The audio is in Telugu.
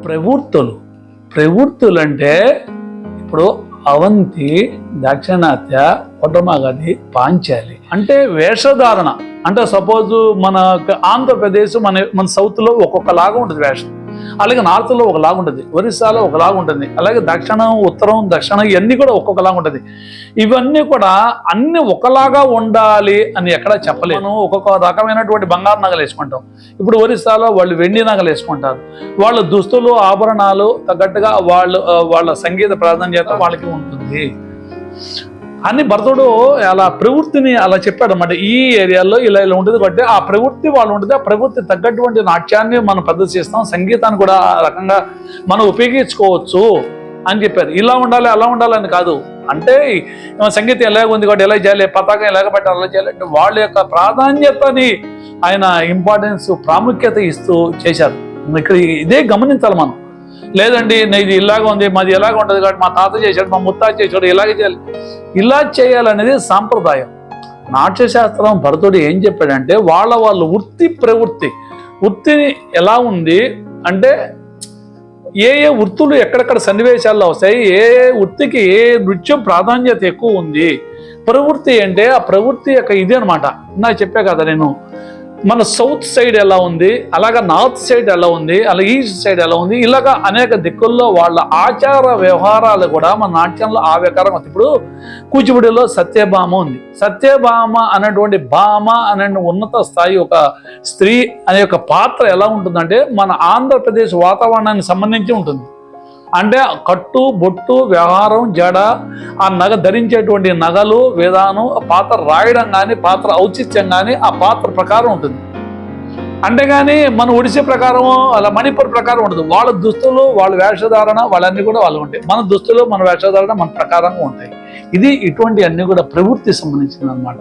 ప్రవృత్తులు అంటే ఇప్పుడు అవంతి, దాక్షిణాత్య, కొట్టమగధి, పాంచాలి అంటే వేషధారణ. అంటే సపోజ్ మన ఆంధ్రప్రదేశ్ మన సౌత్లో ఒక్కొక్కలాగా ఉంటుంది వేషం, అలాగే నార్త్లో ఒకలాగా ఉంటుంది, ఒరిస్సాలో ఒకలాగా ఉంటుంది, అలాగే దక్షిణం, ఉత్తరం, దక్షిణం ఇవన్నీ కూడా ఒక్కొక్కలాగా ఉంటుంది. ఇవన్నీ కూడా అన్ని ఒకలాగా ఉండాలి అని ఎక్కడా చెప్పలేను. ఒక్కొక్క రకమైనటువంటి బంగారు నగలు వేసుకుంటాం. ఇప్పుడు ఒరిస్సాలో వాళ్ళు వెండి నగలు వేసుకుంటారు. వాళ్ళ దుస్తులు, ఆభరణాలు తగ్గట్టుగా వాళ్ళ సంగీత ప్రాధాన్యత వాళ్ళకి ఉంటుంది అని భరతుడు అలా ప్రవృత్తిని అలా చెప్పాడు అన్నమాట. ఈ ఏరియాలో ఇలా ఉంటుంది కాబట్టి ఆ ప్రవృత్తి వాళ్ళు ఉంటుంది. ఆ ప్రవృత్తి తగ్గటువంటి నాట్యాన్ని మనం ప్రదర్శిస్తాం, సంగీతాన్ని కూడా ఆ రకంగా మనం ఉపయోగించుకోవచ్చు అని చెప్పారు. ఇలా ఉండాలి అలా ఉండాలని కాదు. అంటే సంగీతం ఎలాగ ఉంది కాబట్టి ఎలా చేయాలి, పతాకం ఎలాగ పెట్టాలి అలా చేయాలి అంటే వాళ్ళ యొక్క ప్రాధాన్యతని ఆయన ఇంపార్టెన్స్, ప్రాముఖ్యత ఇస్తూ చేశారు. ఇక్కడ ఇదే గమనించాలి మనం. లేదండి ఇది ఇలాగ ఉంది, మాది ఎలాగ ఉంటుంది కాబట్టి మా తాత చేశాడు, మా ముత్తాత చేశాడు, ఇలాగే చేయాలి, ఇలా చేయాలనేది సాంప్రదాయం. నాట్యశాస్త్రం భరతుడు ఏం చెప్పాడంటే వాళ్ళ వృత్తిని ఎలా ఉంది అంటే ఏ వృత్తులు ఎక్కడెక్కడ సన్నివేశాల్లో వస్తాయి, ఏ వృత్తికి ఏ నృత్యం ప్రాధాన్యత ఎక్కువ ఉంది. ప్రవృత్తి అంటే ఆ ప్రవృత్తి యొక్క ఇది అనమాట. నాకు చెప్పే కదా నేను, మన సౌత్ సైడ్ ఎలా ఉంది, అలాగా నార్త్ సైడ్ ఎలా ఉంది, అలాగే ఈస్ట్ సైడ్ ఎలా ఉంది, ఇలాగా అనేక దిక్కుల్లో వాళ్ళ ఆచార వ్యవహారాలు కూడా మన నాట్యంలో ఆ వ్యవహారం ఉంది. ఇప్పుడు కూచిపూడిలో సత్యభామ ఉంది. సత్యభామ అనేటువంటి భామ అనే ఉన్నత స్థాయి ఒక స్త్రీ అనే ఒక పాత్ర ఎలా ఉంటుందంటే మన ఆంధ్రప్రదేశ్ వాతావరణానికి సంబంధించి ఉంటుంది. అంటే కట్టు, బొట్టు, వ్యవహారం, జడ, ఆ నగ ధరించేటువంటి నగలు, విధానం, పాత్ర రాయడం కానీ, పాత్ర ఔచిత్యం కానీ ఆ పాత్ర ప్రకారం ఉంటుంది. అంతేగాని మన ఒడిశా ప్రకారం అలా మణిపూర్ ప్రకారం ఉండదు. వాళ్ళ దుస్తులు, వాళ్ళ వేషధారణ వాళ్ళన్నీ కూడా వాళ్ళు ఉంటాయి. మన దుస్తులు, మన వేషధారణ మన ప్రకారంగా ఉంటాయి. ఇది ఇటువంటి అన్ని కూడా ప్రవృత్తి సంబంధించింది అనమాట.